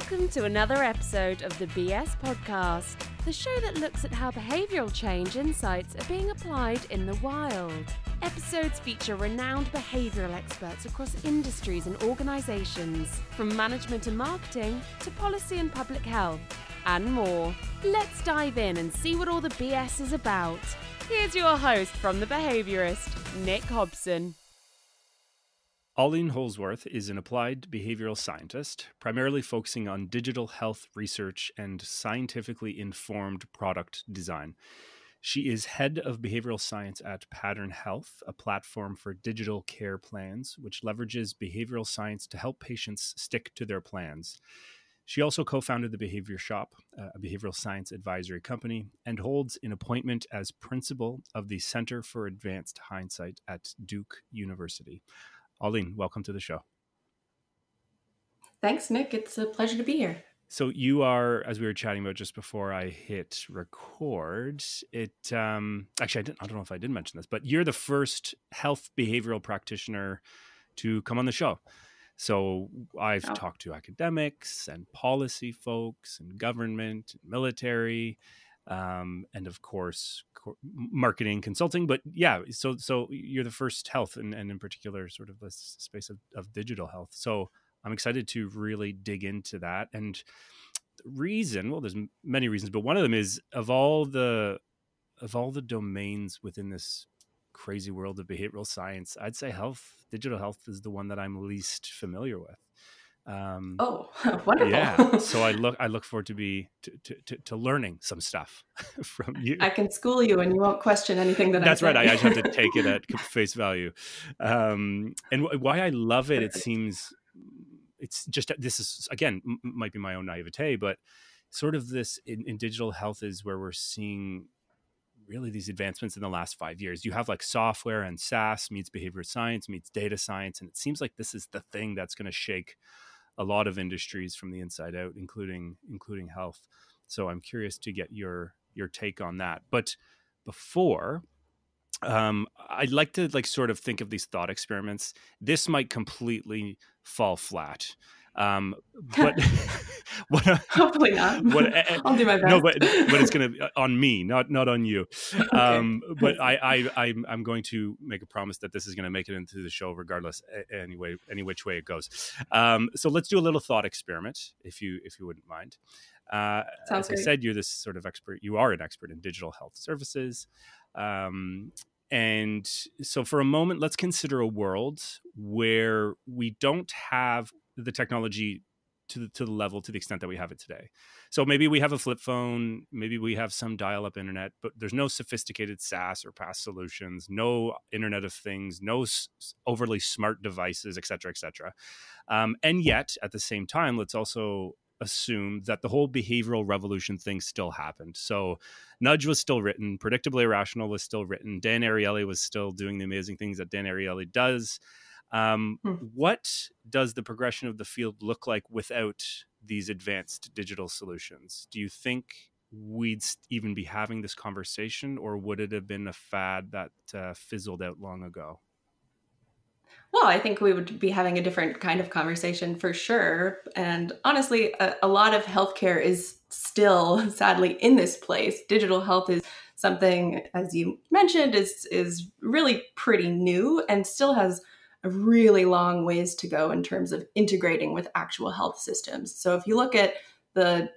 Welcome to another episode of the BS Podcast, the show that looks at how behavioural change insights are being applied in the wild. Episodes feature renowned behavioural experts across industries and organisations, from management and marketing to policy and public health, and more. Let's dive in and see what all the BS is about. Here's your host from The Behaviourist, Nick Hobson. Aline Holzwarth is an applied behavioral scientist, primarily focusing on digital health research and scientifically informed product design. She is head of behavioral science at Pattern Health, a platform for digital care plans, which leverages behavioral science to help patients stick to their plans. She also co-founded the Behavior Shop, a behavioral science advisory company, and holds an appointment as principal of the Center for Advanced Hindsight at Duke University. Aline, welcome to the show. Thanks, Nick. It's a pleasure to be here. So you are, as we were chatting about just before I hit record, actually, I don't know if I did mention this, but you're the first health behavioral practitioner to come on the show. So I've talked to academics and policy folks and government and military, and of course, marketing consulting. But yeah, so you're the first health and in particular sort of this space of digital health. So I'm excited to really dig into that. And the reason, well, there's many reasons, but one of them is of all the domains within this crazy world of behavioral science, I'd say digital health is the one that I'm least familiar with. Wonderful. Yeah. So I look forward to learning some stuff from you. I can school you and you won't question anything that That's I say. right. I just have to take it at face value. And why I love it, it seems it's just, this is, again, might be my own naivete, but sort of this in digital health is where we're seeing really these advancements in the last 5 years. You have like software and SaaS meets behavioral science, meets data science. And it seems like this is the thing that's going to shake a lot of industries from the inside out, including health. So I'm curious to get your take on that. But before, I'd like to sort of think of these thought experiments. This might completely fall flat. But hopefully not. I'll do my best. No, but it's going to on me, not on you. Okay. But I'm going to make a promise that this is going to make it into the show, regardless, any which way it goes. So let's do a little thought experiment, if you wouldn't mind. Sounds as great. I said, you're this sort of expert. You are an expert in digital health services. And so for a moment, let's consider a world where we don't have the technology to the level, to the extent that we have it today. So maybe we have a flip phone, maybe we have some dial-up internet, but there's no sophisticated SaaS or PaaS solutions, no Internet of Things, no overly smart devices, et cetera, et cetera. And yet, at the same time, let's also assume that the whole behavioral revolution thing still happened. So Nudge was still written, Predictably Irrational was still written, Dan Ariely was still doing the amazing things that Dan Ariely does. What does the progression of the field look like without these advanced digital solutions? Do you think we'd even be having this conversation, or would it have been a fad that fizzled out long ago? Well, I think we would be having a different kind of conversation for sure. And honestly, a lot of healthcare is still, sadly, in this place. Digital health is something, as you mentioned, is really pretty new and still has a really long ways to go in terms of integrating with actual health systems. So if you look at the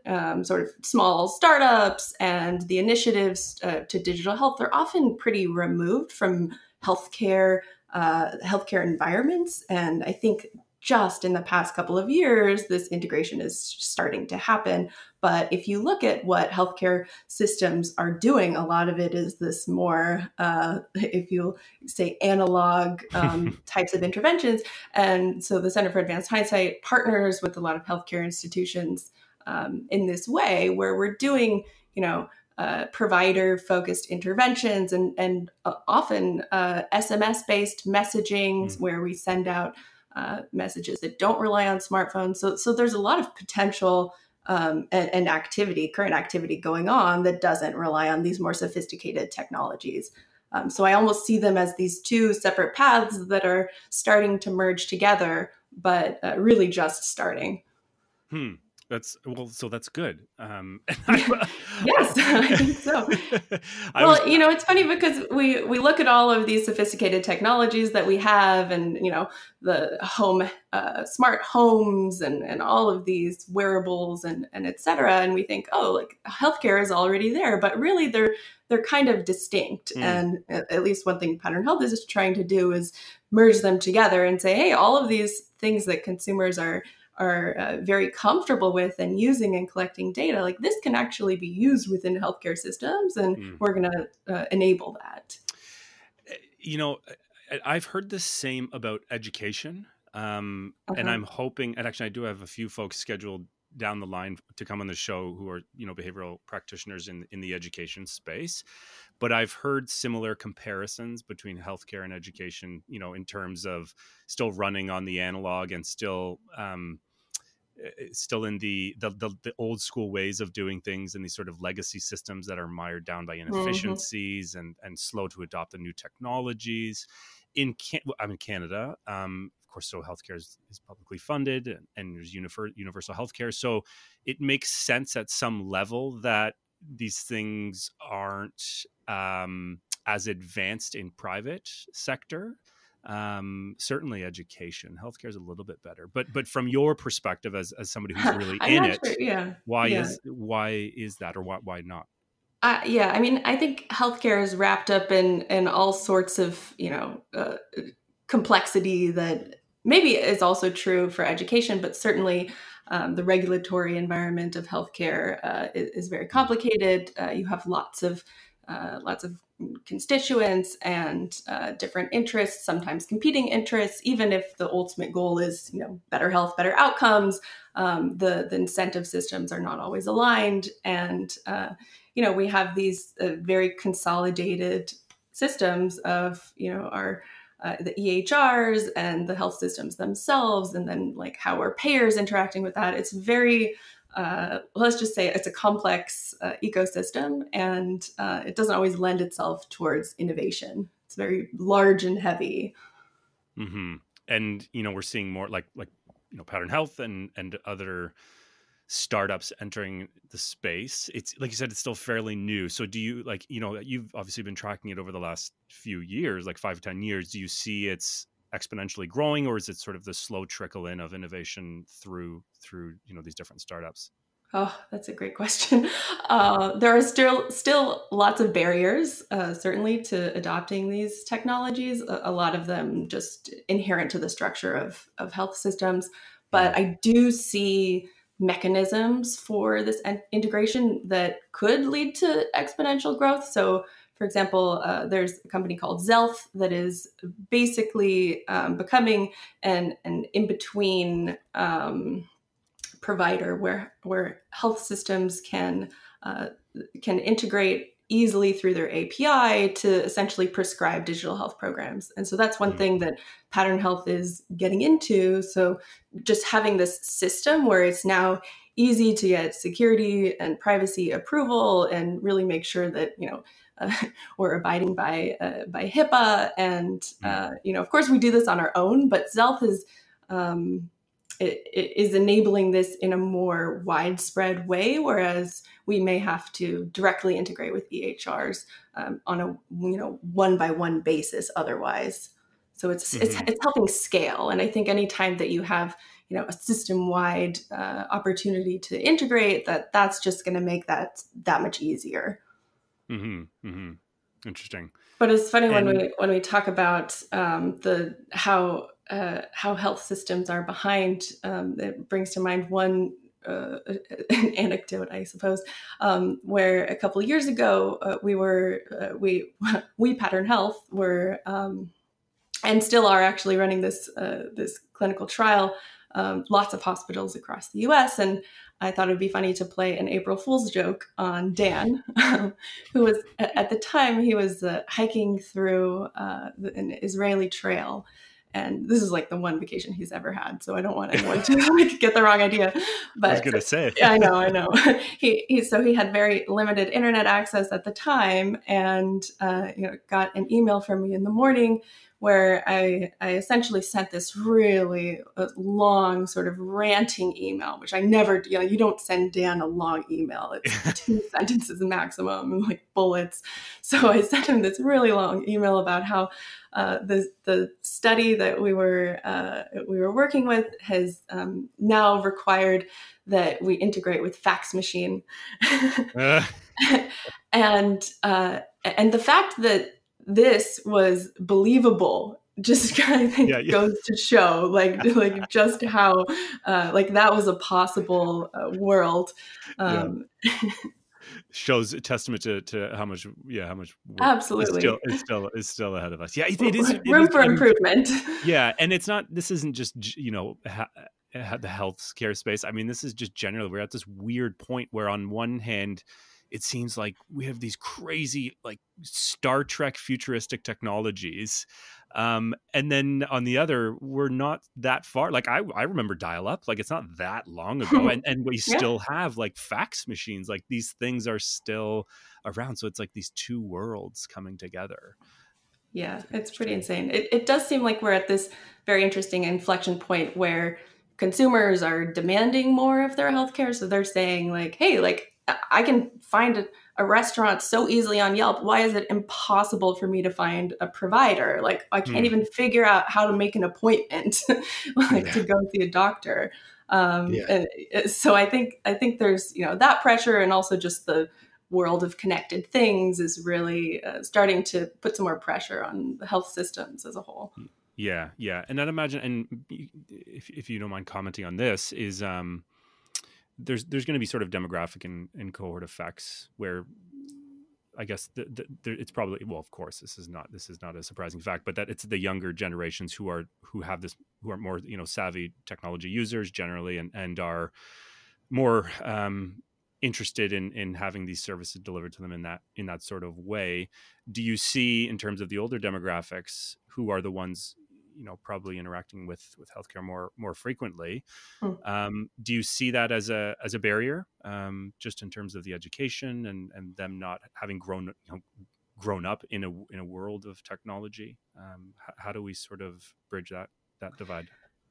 sort of small startups and the initiatives to digital health, they're often pretty removed from healthcare environments. And I think just in the past couple of years, this integration is starting to happen. But if you look at what healthcare systems are doing, a lot of it is this more, if you say, analog types of interventions. And so the Center for Advanced Hindsight partners with a lot of healthcare institutions in this way, where we're doing, provider-focused interventions and often SMS-based messaging where we send out messages that don't rely on smartphones. So there's a lot of potential and current activity going on that doesn't rely on these more sophisticated technologies. So I almost see them as these two separate paths that are starting to merge together, but really just starting. So that's good. Yes, I think so. It's funny because we look at all of these sophisticated technologies that we have, and the smart homes, and all of these wearables, and et cetera, and we think, oh, like healthcare is already there, but really they're kind of distinct. And at least one thing Pattern Health is trying to do is merge them together and say, hey, all of these things that consumers are very comfortable with and using and collecting data, like this can actually be used within healthcare systems, and we're going to enable that. I've heard the same about education, and I'm hoping, and actually I do have a few folks scheduled down the line to come on the show who are behavioral practitioners in the education space, but I've heard similar comparisons between healthcare and education, in terms of still running on the analog and still in the old school ways of doing things, and these sort of legacy systems that are mired down by inefficiencies and slow to adopt the new technologies. I'm in Canada. Of course, so healthcare is publicly funded, and there's universal healthcare. So it makes sense at some level that these things aren't as advanced in private sector. Certainly education, healthcare is a little bit better, but from your perspective as somebody who's really in it, sure. Why is that, or why not? I mean, I think healthcare is wrapped up in all sorts of complexity that maybe is also true for education, but certainly the regulatory environment of healthcare is very complicated. You have lots of constituents and different interests, sometimes competing interests. Even if the ultimate goal is better health, better outcomes, the incentive systems are not always aligned, and we have these very consolidated systems of our the EHRs and the health systems themselves, and then like how are payers interacting with that. It's very let's just say it's a complex ecosystem, and it doesn't always lend itself towards innovation. It's very large and heavy. Mm-hmm. And we're seeing more like Pattern Health and other startups entering the space. It's like you said, it's still fairly new. So do you you've obviously been tracking it over the last few years, like 5 to 10 years. Do you see it's exponentially growing, or is it sort of the slow trickle in of innovation through these different startups? Oh, that's a great question. There are still lots of barriers, certainly, to adopting these technologies. A lot of them just inherent to the structure of health systems. But I do see mechanisms for this integration that could lead to exponential growth. So, for example, there's a company called Zelf that is basically becoming an in-between provider where health systems can integrate easily through their API to essentially prescribe digital health programs. And so that's one thing that Pattern Health is getting into. So just having this system where it's now easy to get security and privacy approval and really make sure that, we're abiding by HIPAA. And, of course we do this on our own, but Zelf is, it is enabling this in a more widespread way, whereas we may have to directly integrate with EHRs on a one-by-one basis otherwise. So it's helping scale, and I think anytime that you have a system-wide opportunity to integrate, that's just going to make that much easier. Mm-hmm. Mm-hmm. Interesting. But it's funny when we talk about how health systems are behind. It brings to mind one an anecdote, I suppose, where a couple of years ago we Pattern Health were and still are actually running this clinical trial. Lots of hospitals across the U.S. And I thought it would be funny to play an April Fool's joke on Dan, who was at the time he was hiking through an Israeli trail. And this is like the one vacation he's ever had, so I don't want anyone to get the wrong idea. But I was going to say, I know. He had very limited internet access at the time, and got an email from me in the morning where I essentially sent this really long sort of ranting email, which I never, you don't send Dan a long email. It's 2 sentences maximum, and like bullets. So I sent him this really long email about how the study that we were working with has now required that we integrate with fax machine, and the fact that this was believable just kind of goes to show like just how like that was a possible world. Shows a testament to how much work absolutely is still ahead of us. Yeah, it is room for improvement. Yeah, and this isn't just the healthcare space. I mean, this is just generally, we're at this weird point where on one hand, it seems like we have these crazy like Star Trek futuristic technologies. And then on the other, we're not that far. Like I remember dial up, like it's not that long ago. And we still have like fax machines, like these things are still around. So it's like these two worlds coming together. Yeah, it's pretty insane. It does seem like we're at this very interesting inflection point where consumers are demanding more of their healthcare. So they're saying like, hey, like I can find a restaurant so easily on Yelp. Why is it impossible for me to find a provider? Like I can't even figure out how to make an appointment to go see a doctor. And so I think there's, that pressure, and also just the world of connected things is really starting to put some more pressure on the health systems as a whole. Yeah. And I'd imagine, and if you don't mind commenting on this, is there's going to be sort of demographic and cohort effects where I guess it's probably, well, of course, this is not a surprising fact, but that it's the younger generations who are more savvy technology users generally, and are more interested in having these services delivered to them in that sort of way. Do you see, in terms of the older demographics, who are the ones probably interacting with healthcare more frequently? Do you see that as a barrier, just in terms of the education and them not having grown up in a world of technology? How do we sort of bridge that divide?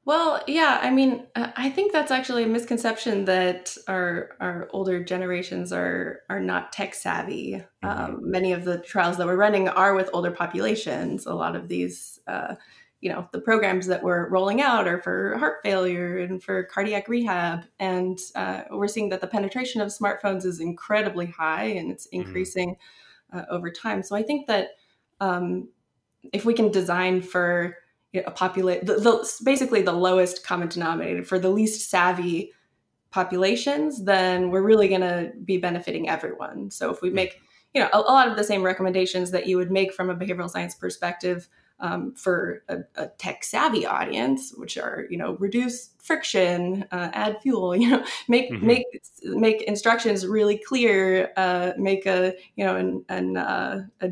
Well, yeah, I mean, I think that's actually a misconception that our older generations are not tech savvy. Many of the trials that we're running are with older populations. A lot of these, the programs that we're rolling out are for heart failure and for cardiac rehab. And we're seeing that the penetration of smartphones is incredibly high, and it's increasing over time. So I think that if we can design for basically the lowest common denominator for the least savvy populations, then we're really going to be benefiting everyone. So if we make, a lot of the same recommendations that you would make from a behavioral science perspective for a tech savvy audience, which are, reduce friction, add fuel, make instructions really clear, make a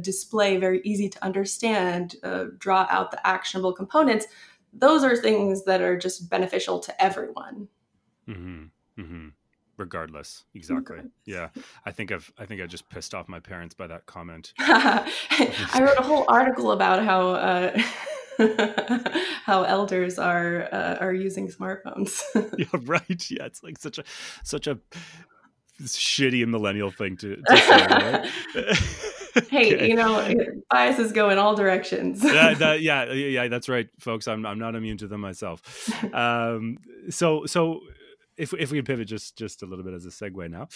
display very easy to understand, draw out the actionable components. Those are things that are just beneficial to everyone. Regardless. Exactly. Yeah. I think I just pissed off my parents by that comment. I wrote a whole article about how elders are using smartphones. Yeah, right. Yeah, it's like such a shitty and millennial thing to say, right? Hey, biases go in all directions. Yeah, that's right, folks. I'm not immune to them myself. So if we pivot just a little bit as a segue now,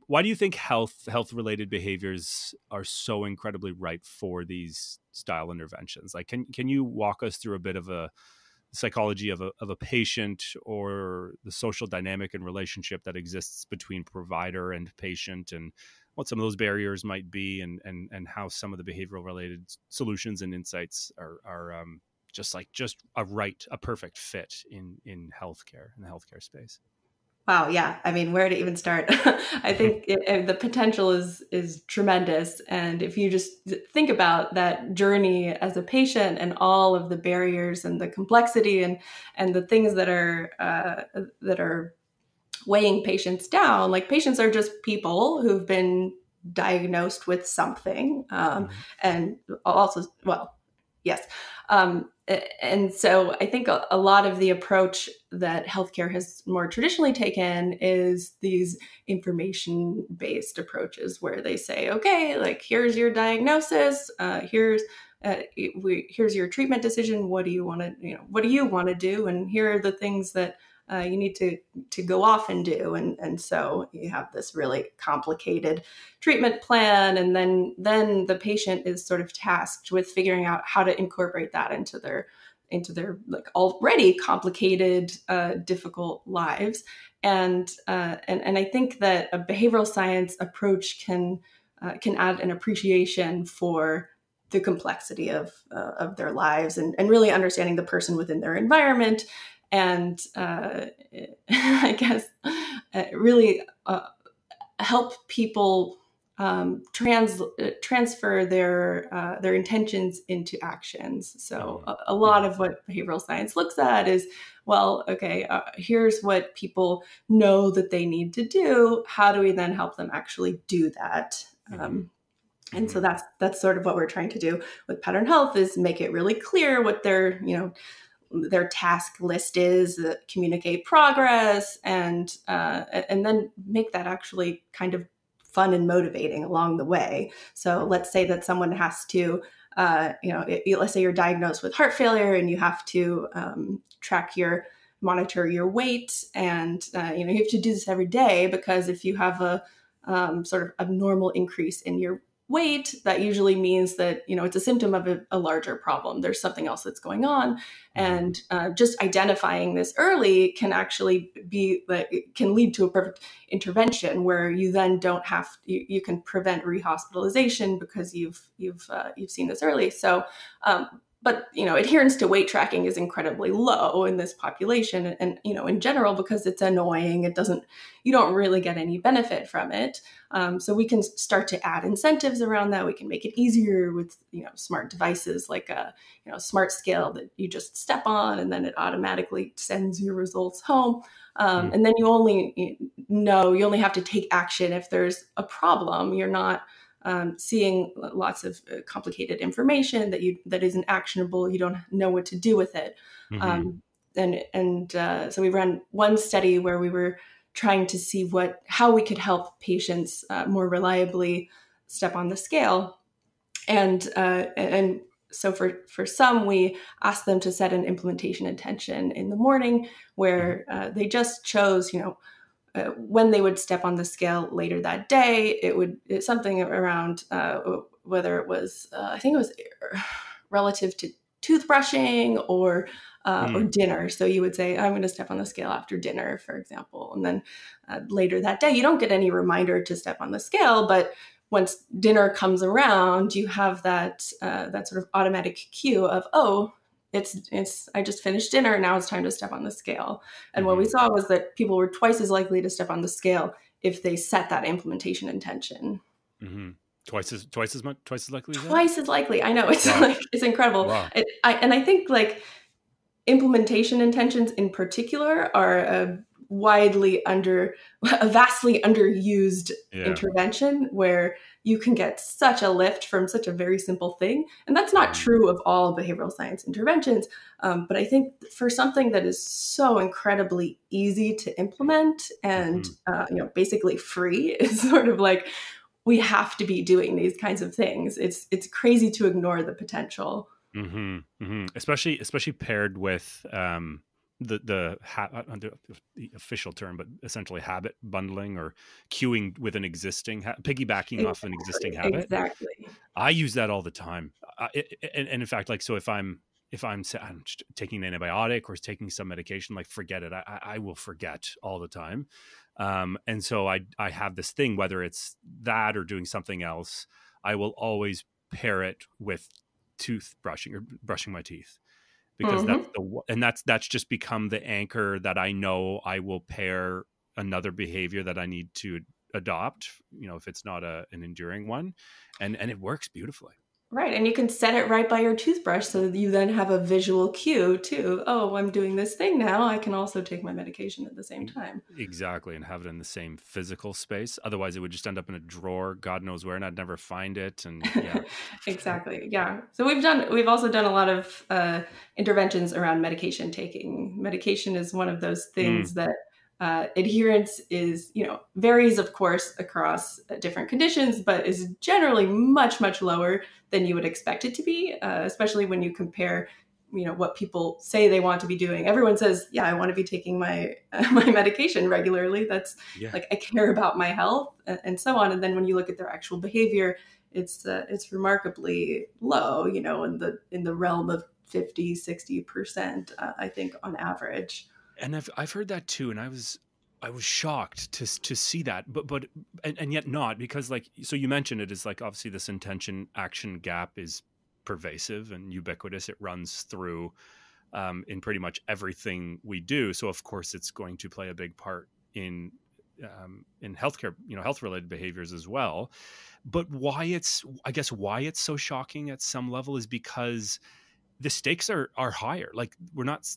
why do you think health related behaviors are so incredibly ripe for these style interventions? Like, can you walk us through a bit of a psychology of a patient, or the social dynamic and relationship that exists between provider and patient, and what some of those barriers might be, and how some of the behavioral related solutions and insights are just a perfect fit in healthcare, in the healthcare space? Wow. Yeah. I mean, where to even start? I think the potential is tremendous. And if you just think about that journey as a patient and all of the barriers and the complexity and the things that are weighing patients down, like patients are just people who've been diagnosed with something. And also, well, Yes. And so I think a lot of the approach that healthcare has more traditionally taken is these information-based approaches where they say, okay, like here's your diagnosis, here's your treatment decision. What do you want to, what do you want to do? And here are the things that you need to go off and do. And so you have this really complicated treatment plan, and then the patient is sort of tasked with figuring out how to incorporate that into their like already complicated, difficult lives. And I think that a behavioral science approach can add an appreciation for the complexity of their lives, and really understanding the person within their environment, and I guess really help people transfer their intentions into actions. So a lot of what behavioral science looks at is, well, okay, here's what people know that they need to do. How do we then help them actually do that? And so that's sort of what we're trying to do with Pattern Health, is make it really clear what their task list is, communicate progress, and then make that actually kind of fun and motivating along the way. So let's say that someone has to, let's say you're diagnosed with heart failure and you have to monitor your weight, and you have to do this every day, because if you have a sort of abnormal increase in your weight, that usually means that, it's a symptom of a larger problem. There's something else that's going on. And just identifying this early can actually can lead to a perfect intervention where you then don't have, you can prevent rehospitalization because you've seen this early. So, but, adherence to weight tracking is incredibly low in this population. And, in general, because it's annoying, you don't really get any benefit from it. So we can start to add incentives around that. We can make it easier with, smart devices like a, smart scale that you just step on, and then it automatically sends your results home. And then you only have to take action if there's a problem. You're not seeing lots of complicated information that isn't actionable. You don't know what to do with it. So we ran one study where we were trying to see how we could help patients more reliably step on the scale. And so for some, we asked them to set an implementation intention in the morning where they just chose, when they would step on the scale later that day. It's something around whether it was, I think it was relative to toothbrushing or dinner. So you would say, I'm going to step on the scale after dinner, for example. And then later that day, you don't get any reminder to step on the scale, but once dinner comes around, you have that sort of automatic cue of, oh, I just finished dinner. Now it's time to step on the scale. And what we saw was that people were twice as likely to step on the scale if they set that implementation intention. Twice as likely. Twice as likely. I know, it's it's incredible. Wow. I think like implementation intentions in particular are a vastly underused intervention where you can get such a lift from such a very simple thing. And that's not true of all behavioral science interventions. But I think for something that is so incredibly easy to implement and, basically free, it's sort of like, we have to be doing these kinds of things. It's crazy to ignore the potential. Especially paired with, the official term, but essentially habit bundling or queuing with an existing piggybacking off an existing habit. Exactly. I use that all the time. And in fact, like, so if I'm taking an antibiotic or taking some medication, like, forget it. I will forget all the time. And so I have this thing, whether it's that or doing something else, I will always pair it with toothbrushing or brushing my teeth. Because that's just become the anchor that I know I will pair another behavior that I need to adopt, if it's not an enduring one, and it works beautifully. Right. And you can set it right by your toothbrush so that you then have a visual cue too. Oh, I'm doing this thing now. I can also take my medication at the same time. Exactly. And have it in the same physical space. Otherwise, it would just end up in a drawer, God knows where, and I'd never find it. And yeah. Exactly. Yeah. So we've also done a lot of interventions around medication taking. Medication is one of those things that adherence is, varies, of course, across different conditions, but is generally much, much lower than you would expect it to be, especially when you compare, what people say they want to be doing. Everyone says, yeah, I want to be taking my my medication regularly. That's like, I care about my health and so on. And then when you look at their actual behavior, it's remarkably low, in the realm of 50-60%, I think, on average. And I've heard that too, and I was shocked to see that, but and yet not, because so you mentioned it is obviously this intention action gap is pervasive and ubiquitous. It runs through in pretty much everything we do. So of course it's going to play a big part in healthcare, health related behaviors as well. But why it's so shocking at some level is because the stakes are higher.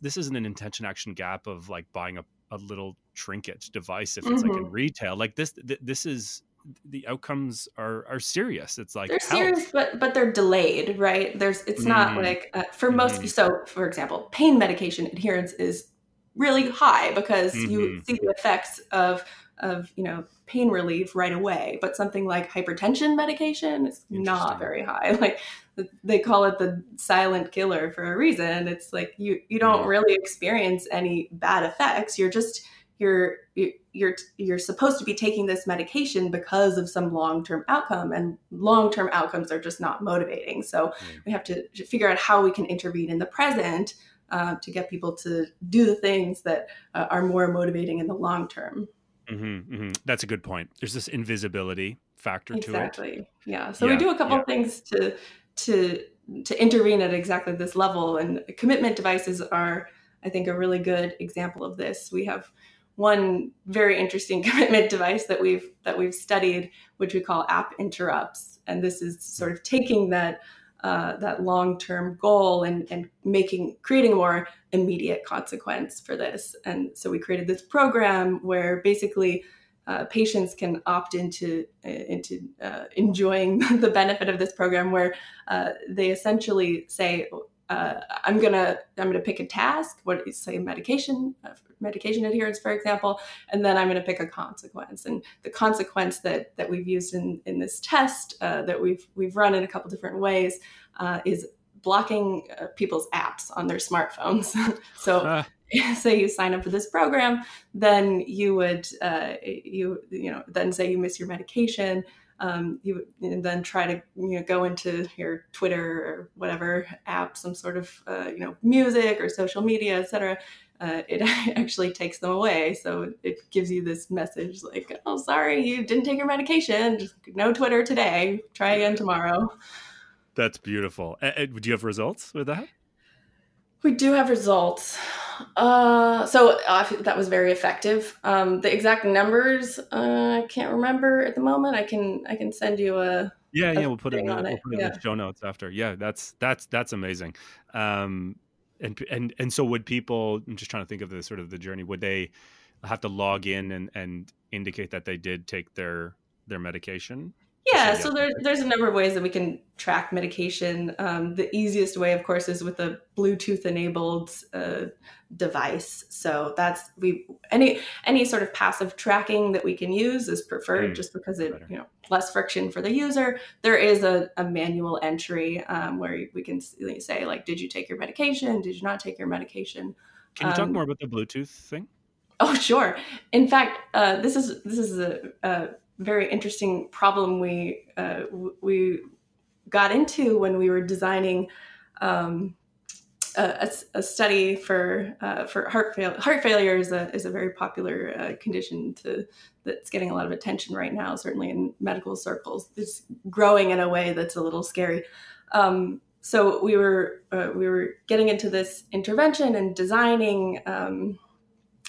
This isn't an intention action gap of buying a little trinket device if it's in retail. This is, the outcomes are serious. It's they're health. Serious, but they're delayed, right? It's not for most. So for example, pain medication adherence is really high because you see the effects of pain relief right away. But something like hypertension medication is not very high. They call it the silent killer for a reason. It's you don't really experience any bad effects. You're supposed to be taking this medication because of some long-term outcome, and long-term outcomes are just not motivating. So we have to figure out how we can intervene in the present to get people to do the things that are more motivating in the long term. That's a good point. There's this invisibility factor to it. Exactly. Yeah. So we do a couple of things to intervene at exactly this level, and commitment devices are, I think, a really good example of this. We have one very interesting commitment device that we've studied, which we call app interrupts, and this is sort of taking that long-term goal and creating a more immediate consequence for this. And so we created this program where basically patients can opt into enjoying the benefit of this program, where they essentially say, I'm gonna pick a task, what is, say, medication adherence, for example, and then I'm gonna pick a consequence. And the consequence that we've used in this test that we've run in a couple different ways is blocking people's apps on their smartphones. So say you sign up for this program, then you would then say you miss your medication. You would then try to go into your Twitter or whatever app, some sort of music or social media, etc. It actually takes them away. So it gives you this message like, "Oh, sorry, you didn't take your medication. Just no Twitter today. Try again tomorrow." That's beautiful. Do you have results with that? We do have results. So that was very effective. The exact numbers I can't remember at the moment. I can send you a we'll put it in the show notes after. Yeah, that's amazing. And so would people, I'm just trying to think of the sort of the journey, would they have to log in and indicate that they did take their medication? Yeah, so there's a number of ways that we can track medication. The easiest way, of course, is with a Bluetooth-enabled device. So that's any sort of passive tracking that we can use is preferred, just because it less friction for the user. There is a manual entry where we can say, like, did you take your medication? Did you not take your medication? Can you talk more about the Bluetooth thing? Oh, sure. In fact, this is a very interesting problem we got into when we were designing a study for heart failure. Heart failure is a very popular condition that's getting a lot of attention right now, certainly in medical circles. It's growing in a way that's a little scary. So we were getting into this intervention and designing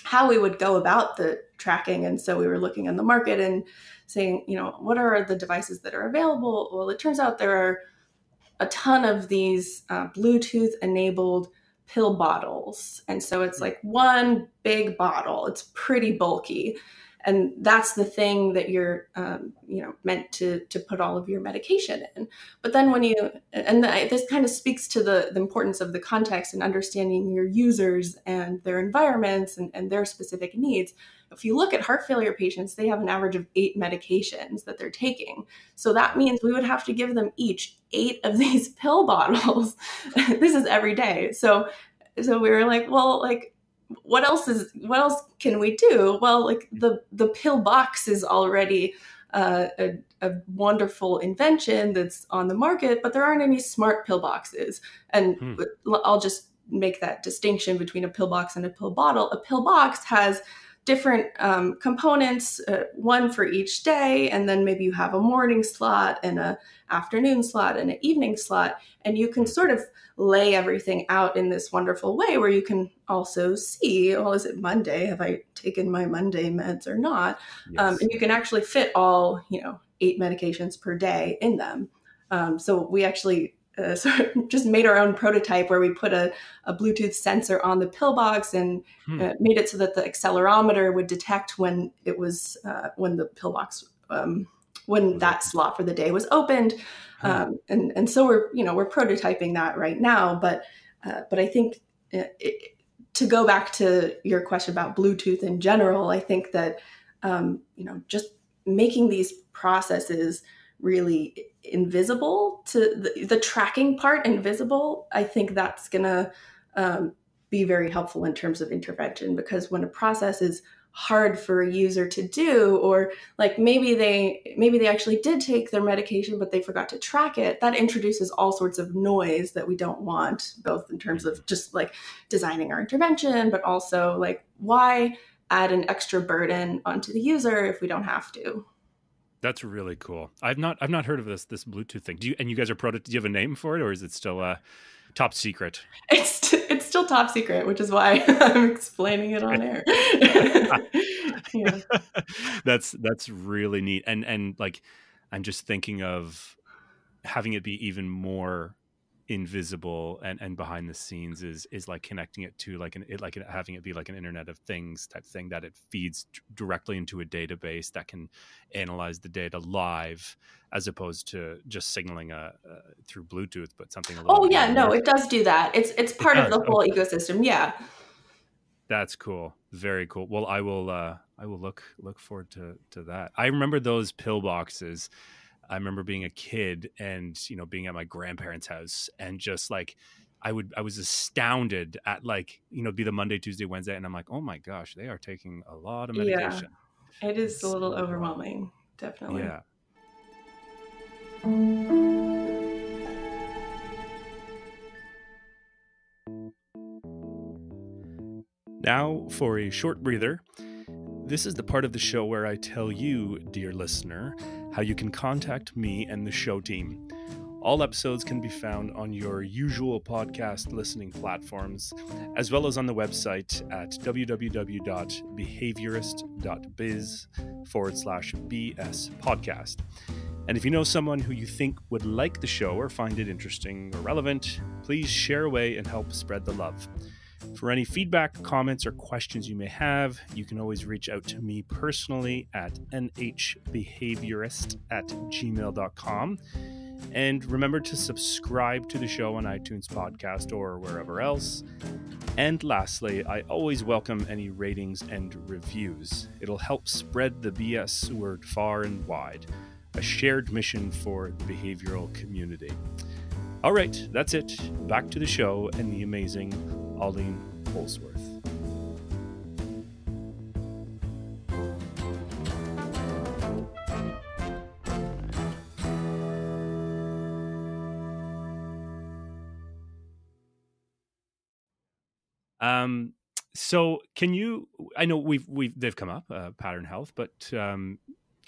how we would go about the tracking. And so we were looking on the market and saying, what are the devices that are available? Well, it turns out there are a ton of these Bluetooth enabled pill bottles. And so it's like one big bottle. It's pretty bulky. And that's the thing that you're, meant to put all of your medication in. But then this kind of speaks to the importance of the context and understanding your users and their environments and their specific needs. If you look at heart failure patients, they have an average of 8 medications that they're taking. So that means we would have to give them each 8 of these pill bottles. This is every day. So we were like, well, like, what else can we do? Well, like the pill box is already a wonderful invention that's on the market, but there aren't any smart pill boxes. And I'll just make that distinction between a pill box and a pill bottle. A pill box has different components, one for each day, and then maybe you have a morning slot and a afternoon slot and an evening slot, and you can sort of lay everything out in this wonderful way where you can also see, well, is it Monday? Have I taken my Monday meds or not? Yes. And you can actually fit all, 8 medications per day in them. So we actually sort of just made our own prototype where we put a Bluetooth sensor on the pill box and made it so that the accelerometer would detect when it was when the pill box when that slot for the day was opened. And so we're prototyping that right now. But I think to go back to your question about Bluetooth in general, I think that just making these processes really invisible, to the tracking part invisible, I think that's going to be very helpful in terms of intervention, because when a process is hard for a user to do, or like maybe they actually did take their medication but they forgot to track it, that introduces all sorts of noise that we don't want, both in terms of just like designing our intervention, but also like, why add an extra burden onto the user if we don't have to? That's really cool. I've not heard of this Bluetooth thing. Do you guys are do you have a name for it, or is it still top secret? It's still top secret, which is why I'm explaining it on air. Yeah. That's really neat. And like, I'm just thinking of having it be even more invisible and behind the scenes is like connecting it to having it be like an Internet of Things type thing, that it feeds directly into a database that can analyze the data live, as opposed to just signaling through Bluetooth, but something a little it does do that. It's part of the whole ecosystem. Yeah. That's cool. Very cool. Well, I will look forward to that. I remember those pill boxes. I remember being a kid and, being at my grandparents' house, and just like, I was astounded at, like, be the Monday, Tuesday, Wednesday. And I'm like, oh my gosh, they are taking a lot of medication. Yeah, it is a little overwhelming. Definitely. Yeah. Now for a short breather. This is the part of the show where I tell you, dear listener, how you can contact me and the show team. All episodes can be found on your usual podcast listening platforms, as well as on the website at www.behaviorist.biz/BS podcast. And if you know someone who you think would like the show or find it interesting or relevant, please share away and help spread the love. For any feedback, comments, or questions you may have, you can always reach out to me personally at nhbehaviorist@gmail.com. And remember to subscribe to the show on iTunes Podcast or wherever else. And lastly, I always welcome any ratings and reviews. It'll help spread the BS word far and wide, a shared mission for the behavioral community. All right, that's it. Back to the show and the amazing Aline Holzwarth. So can you, I know they've come up, Pattern Health, but can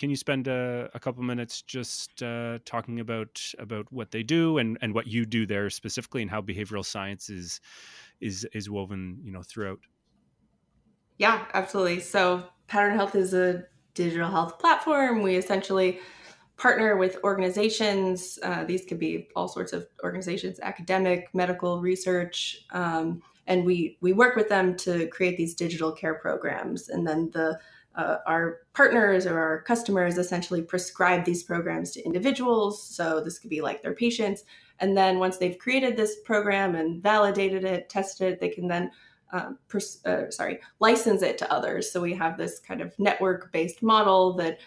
you spend a couple minutes just talking about what they do and what you do there specifically, and how behavioral science is woven, throughout? Yeah, absolutely. So Pattern Health is a digital health platform. We essentially partner with organizations. These could be all sorts of organizations, academic, medical, research, and we work with them to create these digital care programs. And then our partners or our customers essentially prescribe these programs to individuals. So this could be like their patients. And then once they've created this program and validated it, tested it, they can then license it to others. So we have this kind of network-based model that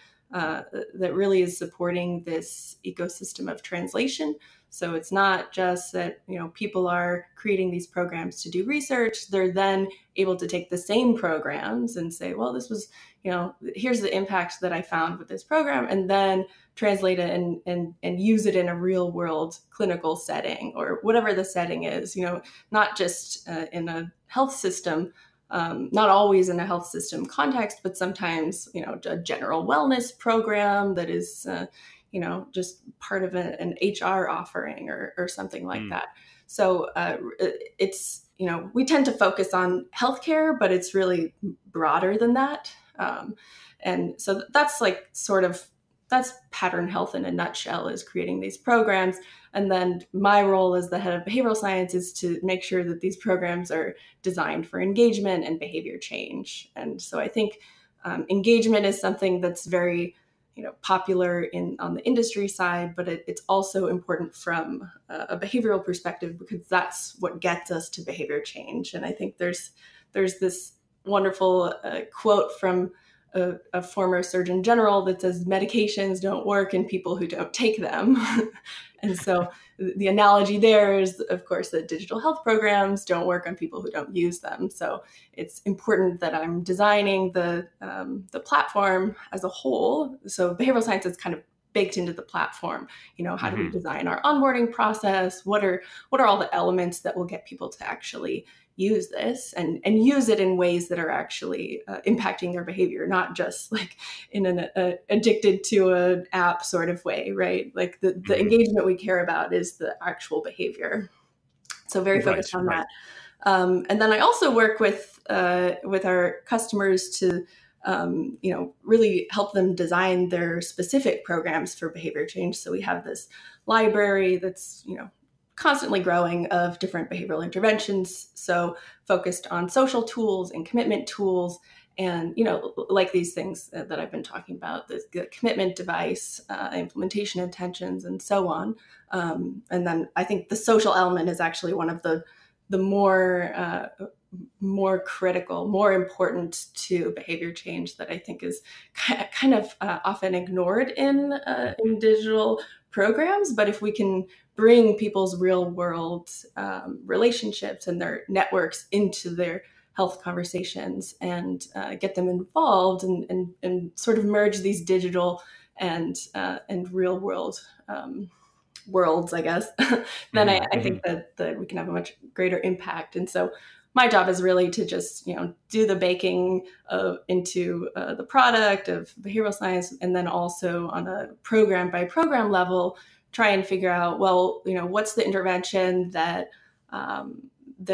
really is supporting this ecosystem of translation. So it's not just that, people are creating these programs to do research. They're then able to take the same programs and say, well, this was, here's the impact that I found with this program, and then translate it and use it in a real world clinical setting or whatever the setting is, not just in a health system, not always in a health system context, but sometimes, a general wellness program that is, just part of an HR offering or something like that. So it's, we tend to focus on healthcare, but it's really broader than that. And so that's that's Pattern Health in a nutshell, is creating these programs. And then my role as the head of behavioral science is to make sure that these programs are designed for engagement and behavior change. And so I think engagement is something that's very, popular on the industry side, but it's also important from a behavioral perspective, because that's what gets us to behavior change. And I think there's this wonderful quote from a former Surgeon General that says medications don't work in people who don't take them. And so the analogy there is, of course, that digital health programs don't work on people who don't use them. So it's important that I'm designing the platform as a whole. So behavioral science is kind of baked into the platform. How do we design our onboarding process? What are all the elements that will get people to actually use this and use it in ways that are actually impacting their behavior, not just like in an addicted to an app sort of way, right? Like the engagement we care about is the actual behavior. So very focused on that. And then I also work with our customers to really help them design their specific programs for behavior change. So we have this library that's, constantly growing of different behavioral interventions. So focused on social tools and commitment tools, and, like these things that I've been talking about, the commitment device, implementation intentions, and so on. And then I think the social element is actually one of the more critical, more important to behavior change that I think is kind of often ignored in digital programs. But if we can bring people's real world relationships and their networks into their health conversations and get them involved and sort of merge these digital and real world worlds, I guess, then I think that we can have a much greater impact. And so my job is really to just, do the baking into the product of behavioral science, and then also on a program by program level, try and figure out, well, what's the intervention that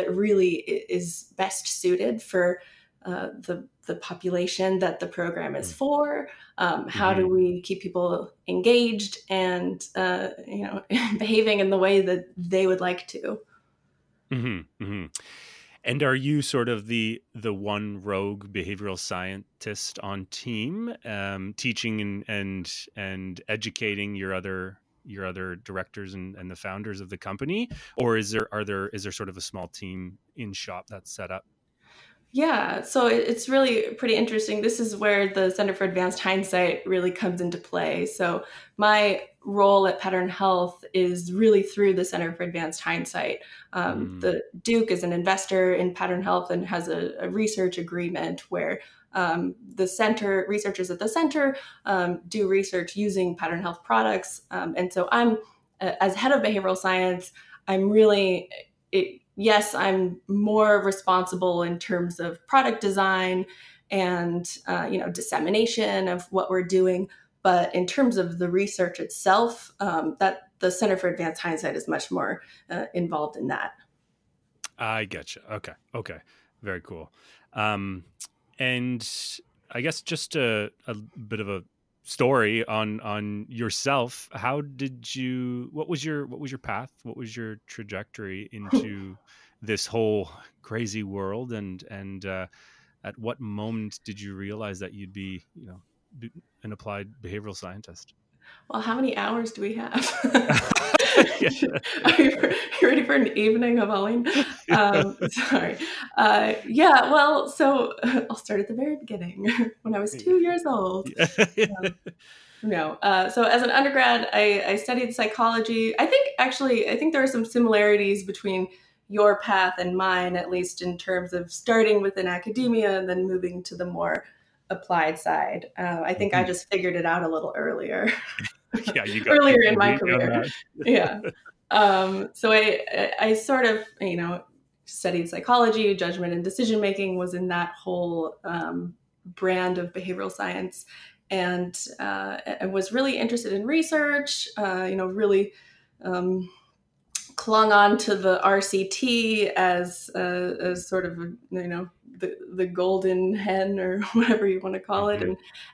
really is best suited for the population that the program is for. How do we keep people engaged and behaving in the way that they would like to? And are you sort of the one rogue behavioral scientist on team, teaching and educating your other directors and the founders of the company, or is there sort of a small team in shop that's set up? Yeah, so it's really pretty interesting. This is where the Center for Advanced Hindsight really comes into play. So my role at Pattern Health is really through the Center for Advanced Hindsight. The Duke is an investor in Pattern Health and has a research agreement where the researchers at the center do research using Pattern Health products. And so I'm, as head of behavioral science, I'm really... Yes, I'm more responsible in terms of product design and dissemination of what we're doing. But in terms of the research itself, that the Center for Advanced Hindsight is much more involved in that. I getcha. Okay, very cool. And I guess just a bit of a story on yourself. How did you? What was your path? What was your trajectory into this whole crazy world? And at what moment did you realize that you'd be, an applied behavioral scientist? Well, how many hours do we have? Yeah. Are you ready for an evening of Aline? Sorry. Yeah, well, so I'll start at the very beginning when I was 2 years old. Yeah. No. So as an undergrad, I studied psychology. I think there are some similarities between your path and mine, at least in terms of starting within academia and then moving to the more applied side. I think I just figured it out a little earlier. Yeah, you got Earlier in my beat on career. that. Yeah. So I sort of, studied psychology, judgment and decision making was in that whole brand of behavioral science. And I was really interested in research, really clung on to the RCT as sort of, the golden hen or whatever you want to call it,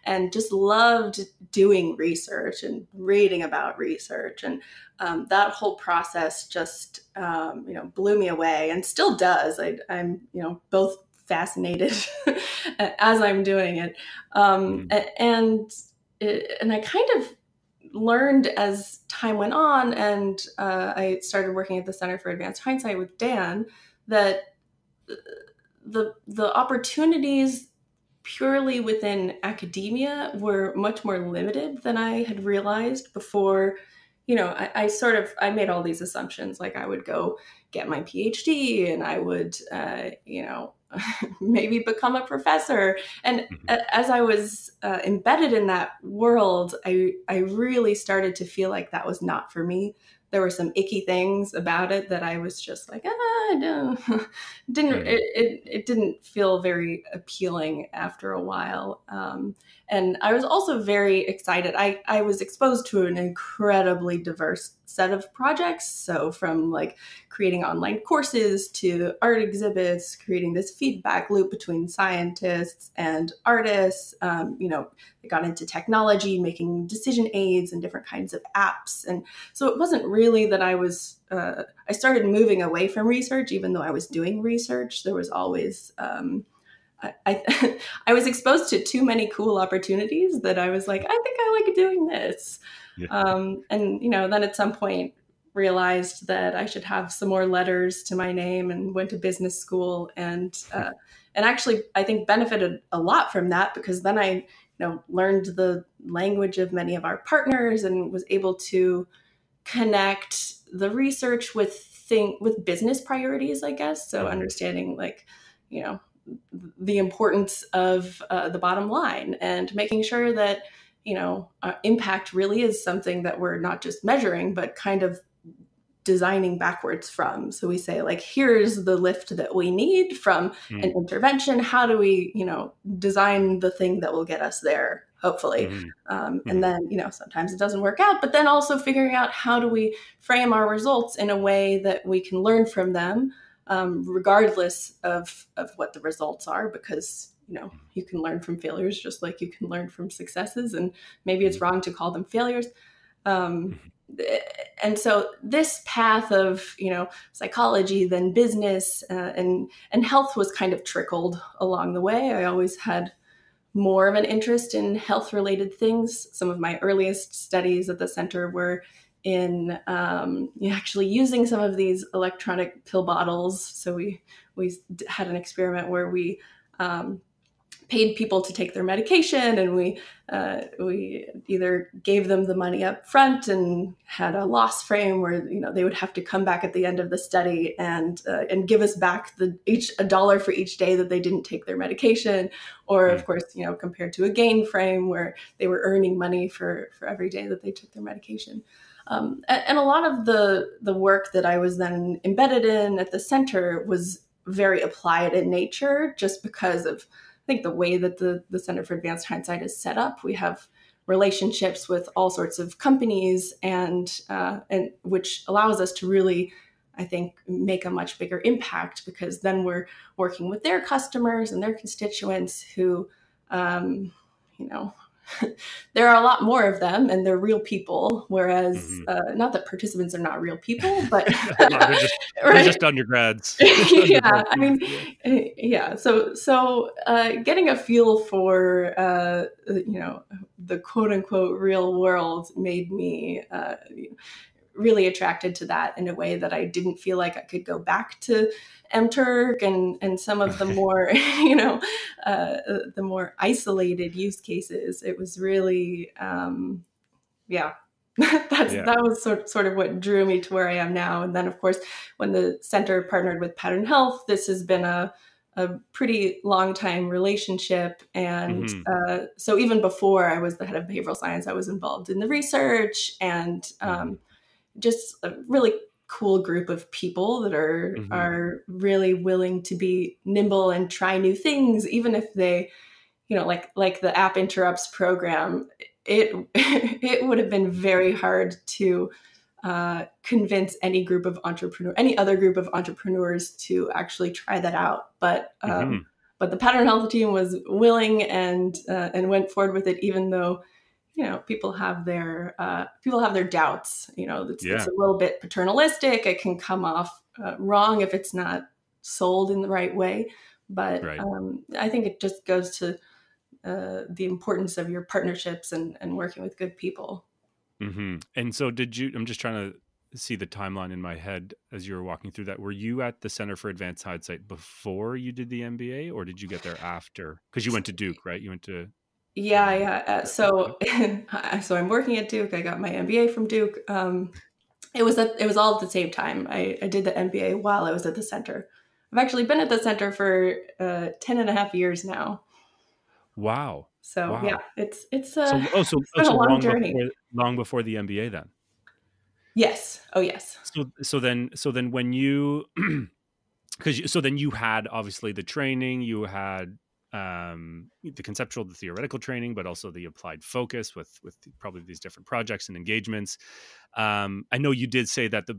and just loved doing research and reading about research, and that whole process just blew me away, and still does. I'm both fascinated as I'm doing it, and I kind of learned as time went on, and I started working at the Center for Advanced Hindsight with Dan, that the opportunities purely within academia were much more limited than I had realized before. I made all these assumptions, like I would go get my PhD and I would, maybe become a professor. And as I was embedded in that world, I really started to feel like that was not for me. There were some icky things about it that I was just like, no, it didn't feel very appealing after a while. And I was also very excited. I was exposed to an incredibly diverse set of projects. So from like creating online courses to art exhibits, creating this feedback loop between scientists and artists. I got into technology, making decision aids and different kinds of apps. And so it wasn't really that I started moving away from research, even though I was doing research. There was always, I was exposed to too many cool opportunities that I was like, I think I like doing this. Yeah. Then at some point realized that I should have some more letters to my name, and went to business school, and actually I think benefited a lot from that, because then I learned the language of many of our partners and was able to connect the research with business priorities, I guess. So understanding the importance of the bottom line, and making sure that, impact really is something that we're not just measuring, but kind of designing backwards from. So we say, like, here's the lift that we need from an intervention. How do we, design the thing that will get us there, hopefully? And then, sometimes it doesn't work out, but then also figuring out how do we frame our results in a way that we can learn from them, regardless of what the results are, because you can learn from failures just like you can learn from successes, and maybe it's wrong to call them failures. And so this path of psychology, then business, and health was kind of trickled along the way. I always had more of an interest in health related things. Some of my earliest studies at the center were in actually using some of these electronic pill bottles. So we had an experiment where we paid people to take their medication, and we either gave them the money up front and had a loss frame where they would have to come back at the end of the study and give us back a dollar for each day that they didn't take their medication, or of course compared to a gain frame where they were earning money for every day that they took their medication. And a lot of the work that I was then embedded in at the center was very applied in nature, just because of, I think, the way that the Center for Advanced Hindsight is set up. We have relationships with all sorts of companies, and which allows us to really, I think, make a much bigger impact, because then we're working with their customers and their constituents who, there are a lot more of them and they're real people, whereas Mm-hmm. not that participants are not real people, but Yeah, they're just undergrads. Yeah, Undergrad I mean, students, yeah. yeah. So getting a feel for the quote unquote real world made me really attracted to that in a way that I didn't feel like I could go back to MTurk and some of the more the more isolated use cases. It was really yeah. That was sort of what drew me to where I am now. And then, of course, when the center partnered with Pattern Health, this has been a pretty long time relationship. And Mm-hmm. so even before I was the head of behavioral science, I was involved in the research and just a really cool group of people that Mm-hmm. are really willing to be nimble and try new things, even if they, like the app interrupts program. It would have been very hard to convince any other group of entrepreneurs to actually try that out. But Mm-hmm. the Pattern Health team was willing and went forward with it, even though people have their doubts. It's Yeah. a little bit paternalistic. It can come off wrong if it's not sold in the right way. But Right. I think it just goes to the importance of your partnerships and working with good people. Mm-hmm. And so I'm just trying to see the timeline in my head as you were walking through that. Were you at the Center for Advanced Hindsight before you did the MBA, or did you get there after? Because you went to Duke, right? You went to Yeah. Duke? So I'm working at Duke. I got my MBA from Duke. It was all at the same time. I did the MBA while I was at the center. I've actually been at the center for 10 and a half years now. Wow. So yeah, Wow. it's So it's been a long journey. long before the MBA then. Yes. Oh yes. So then when you so then you had obviously the training, you had the conceptual, the theoretical training, but also the applied focus with probably these different projects and engagements. I know you did say that the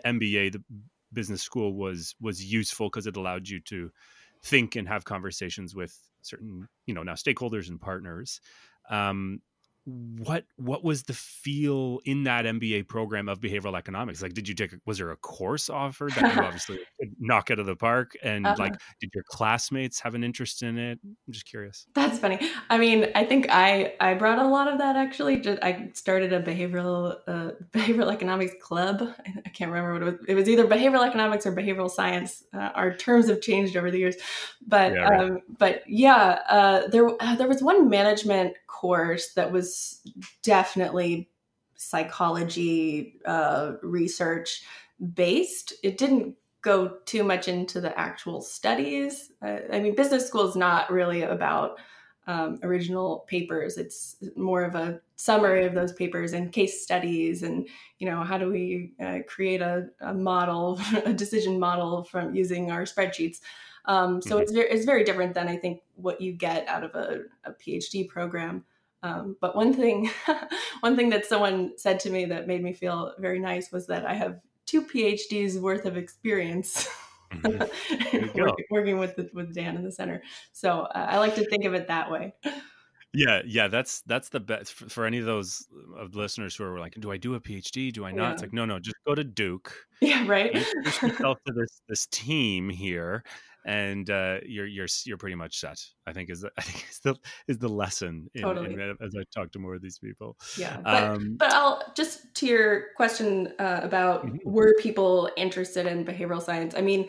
MBA, the business school, was useful because it allowed you to think and have conversations with certain now stakeholders and partners. What was the feel in that MBA program of behavioral economics? Like, was there a course offered that you obviously could knock out of the park? And Uh-huh. like, did your classmates have an interest in it? I'm just curious. That's funny. I mean, I think I brought a lot of that actually. I started a behavioral economics club. I can't remember what it was. It was either behavioral economics or behavioral science. Our terms have changed over the years, but Yeah, right. there was one management course that was definitely psychology research based. It didn't go too much into the actual studies. I mean, business school is not really about original papers. It's more of a summary of those papers and case studies, and how do we create a model, a decision model from using our spreadsheets. So Mm-hmm. it's very different than I think what you get out of a PhD program. But one thing that someone said to me that made me feel very nice was that I have 2 PhDs worth of experience Mm-hmm. There you go. working with Dan in the center. So I like to think of it that way. Yeah, that's the best for any of those of listeners who are like, do I do a PhD? Do I not? Yeah. It's like, no, just go to Duke, Yeah. Right. introduce yourself to this team here, and you're pretty much set. I think is the lesson Totally. as I talk to more of these people. Yeah. Um, But I'll just to your question about mhm, were people interested in behavioral science? I mean,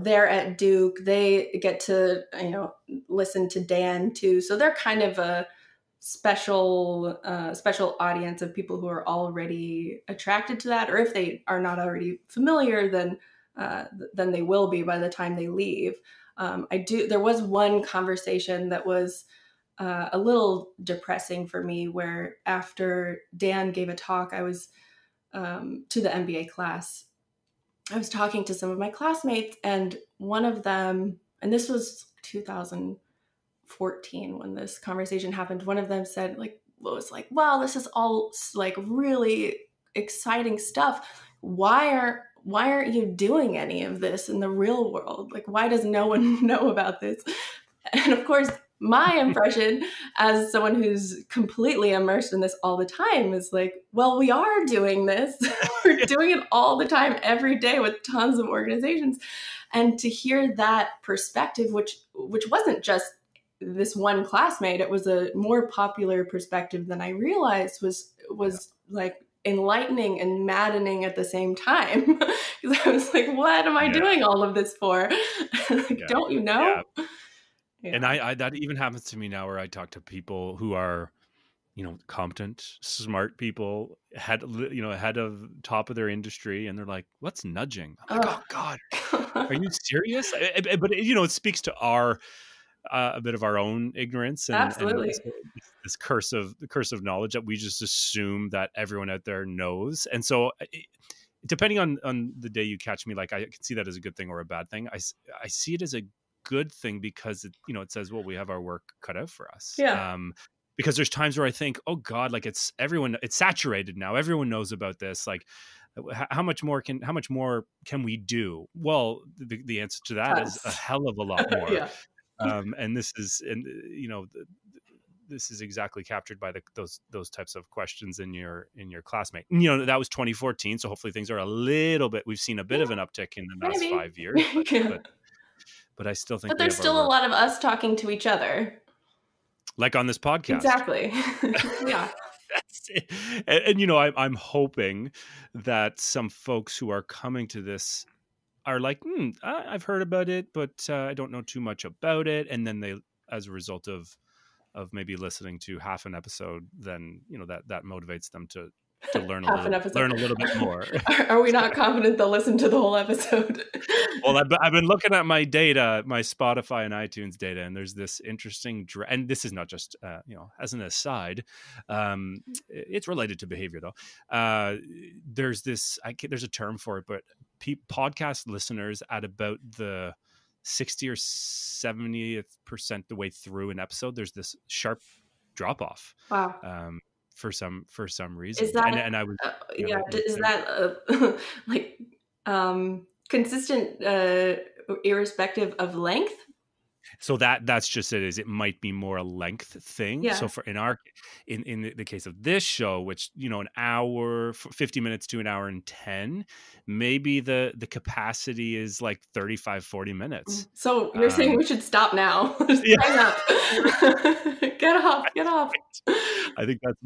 they're at Duke, they get to, listen to Dan too. So they're kind of a special audience of people who are already attracted to that, or if they are not already familiar, then they will be by the time they leave. There was one conversation that was a little depressing for me, where after Dan gave a talk, I was to the MBA class. I was talking to some of my classmates, and one of them, and this was 2014 when this conversation happened, one of them said, wow, this is all like really exciting stuff. Why aren't you doing any of this in the real world? Like, why does no one know about this? And of course, my impression as someone who's completely immersed in this all the time is like, well, we are doing this. We're doing it all the time, every day with tons of organizations. And to hear that perspective, which wasn't just this one classmate, it was a more popular perspective than I realized was like enlightening and maddening at the same time. Because I was like, what am I doing all of this for? Like, don't you know? Yeah. And I that even happens to me now, where I talk to people who are, competent, smart people, head of top of their industry, and they're like, "What's nudging?" I'm like, "Oh God, are you serious?" But it speaks to our a bit of our own ignorance and this curse of knowledge that we just assume that everyone out there knows. And so, depending on the day you catch me, like, I can see that as a good thing or a bad thing. I see it as a good thing because it says, well, we have our work cut out for us. Because there's times where I think, oh God, like it's saturated now. Everyone knows about this. Like, how much more can we do? Well, the answer to that is a hell of a lot more. And this is exactly captured by those types of questions in your classmate. That was 2014, so hopefully things are a little bit. We've seen a bit of an uptick in the last 5 years, but I still think. But there's still a lot of us talking to each other, like on this podcast. Exactly. Yeah. That's it. And I'm hoping that some folks who are coming to this are like, I've heard about it, but I don't know too much about it. And then they, as a result of maybe listening to half an episode, then that motivates them to learn a little bit more. Are we not confident they'll listen to the whole episode? Well, I've been looking at my data, my Spotify and iTunes data, and there's this interesting, and this is not just as an aside, it's related to behavior though. There's a term for it, but podcast listeners at about the 60 or 70th percent the way through an episode, there's this sharp drop off. Wow. For some reason. Is that, and I was is that like consistent irrespective of length? So that's just it. Is it might be more a length thing. So for in the case of this show, which an hour, 50 minutes to an hour and 10, maybe the capacity is like 35-40 minutes. So you're saying we should stop now? Hang up. Get off. I think that's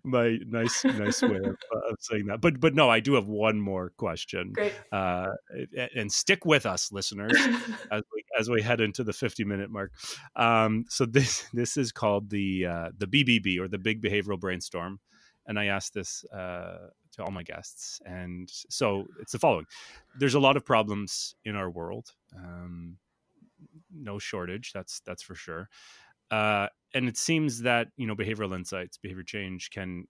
my nice way of saying that. But no, I do have one more question. Great. And stick with us, listeners, as we head into the 50-minute mark. So this is called the BBB, or the Big Behavioral Brainstorm, and I asked this to all my guests, and so it's the following: there's a lot of problems in our world, no shortage. That's for sure. And it seems that behavioral insights, behavior change can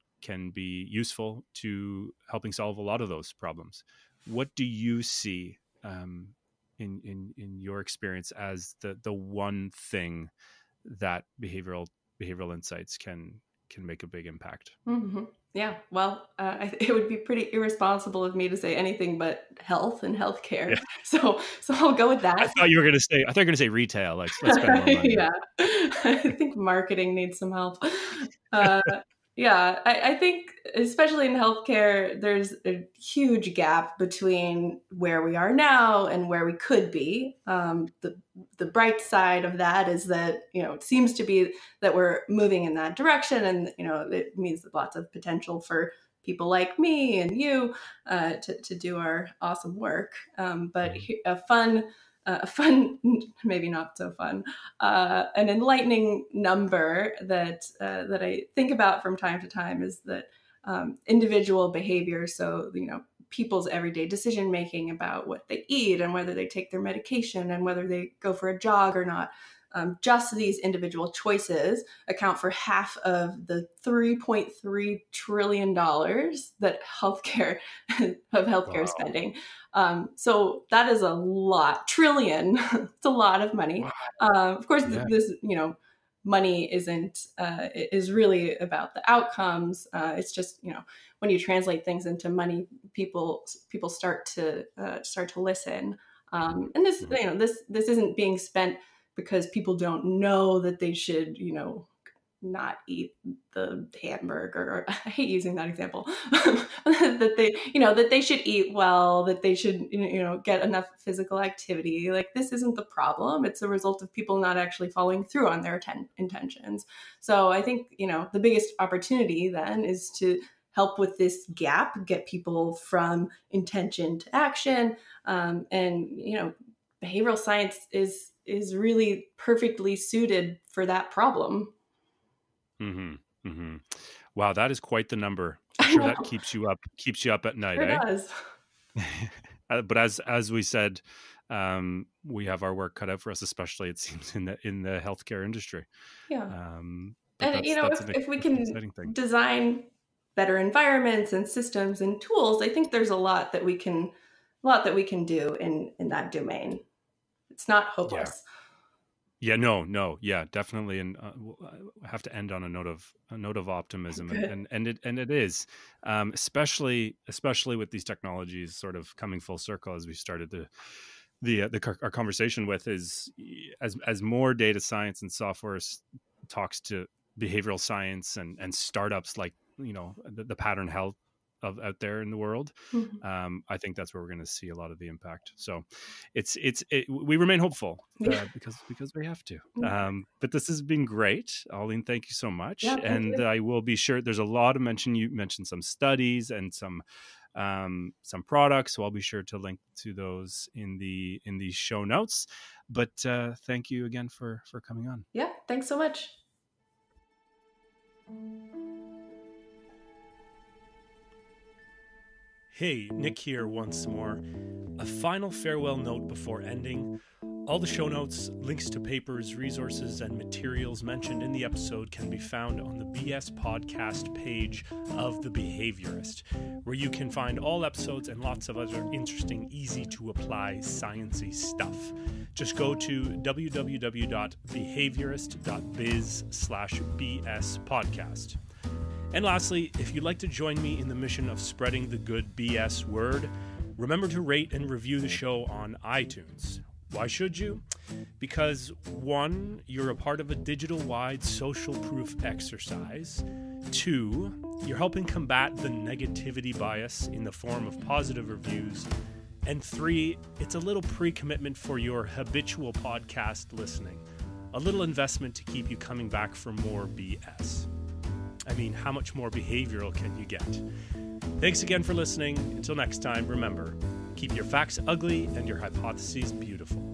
be useful to helping solve a lot of those problems. What do you see in your experience as the one thing that behavioral insights can make a big impact? Mm-hmm. Yeah, well, it would be pretty irresponsible of me to say anything but health and healthcare. Yeah. So I'll go with that. I thought you were going to say retail. Let's spend more money. Yeah, I think marketing needs some help. Yeah, I think especially in healthcare, there's a huge gap between where we are now and where we could be. The bright side of that is that, it seems to be that we're moving in that direction, and, it means lots of potential for people like me and you to do our awesome work. But a fun, maybe not so fun, an enlightening number that I think about from time to time is that individual behavior. So, people's everyday decision making about what they eat and whether they take their medication and whether they go for a jog or not. Just these individual choices account for half of the $3.3 trillion that healthcare spending. So that is a lot. Trillion. It's a lot of money. Wow. Of course, this, money is really about the outcomes. It's just, when you translate things into money, people start to listen. And this, this isn't being spent because people don't know that they should, not eat the hamburger. I hate using that example. That they should eat well, that they should, get enough physical activity. Like, this isn't the problem. It's a result of people not actually following through on their intentions. So I think, the biggest opportunity then is to help with this gap, get people from intention to action. And, behavioral science is really perfectly suited for that problem. Mm-hmm. Mm-hmm. Wow, that is quite the number. I'm sure that keeps you up at night, It does. But as we said, we have our work cut out for us, especially it seems in the healthcare industry. Yeah. And if we can design better environments and systems and tools, I think there's a lot that we can do in that domain. It's not hopeless. Yeah, no, yeah, definitely, and we'll have to end on a note of optimism, and it is, especially with these technologies sort of coming full circle, as we started our conversation with, is as more data science and software talks to behavioral science and startups like the pattern health out there in the world. Mm-hmm. I think that's where we're going to see a lot of the impact. So we remain hopeful because we have to. But this has been great, Aline. Thank you so much. Yeah, thank you. I will be sure there's a lot of you mentioned some studies and some products. So I'll be sure to link to those in the show notes. But thank you again for coming on. Yeah, thanks so much. Hey, Nick here once more. A final farewell note before ending. All the show notes, links to papers, resources, and materials mentioned in the episode can be found on the BS Podcast page of The Behaviorist, where you can find all episodes and lots of other interesting, easy-to-apply, sciencey stuff. Just go to www.behaviorist.biz/BS podcast. And lastly, if you'd like to join me in the mission of spreading the good BS word, remember to rate and review the show on iTunes. Why should you? Because 1, you're a part of a digital-wide social proof exercise. 2, you're helping combat the negativity bias in the form of positive reviews. And 3, it's a little pre-commitment for your habitual podcast listening. A little investment to keep you coming back for more BS. I mean, how much more behavioral can you get? Thanks again for listening. Until next time, remember, keep your facts ugly and your hypotheses beautiful.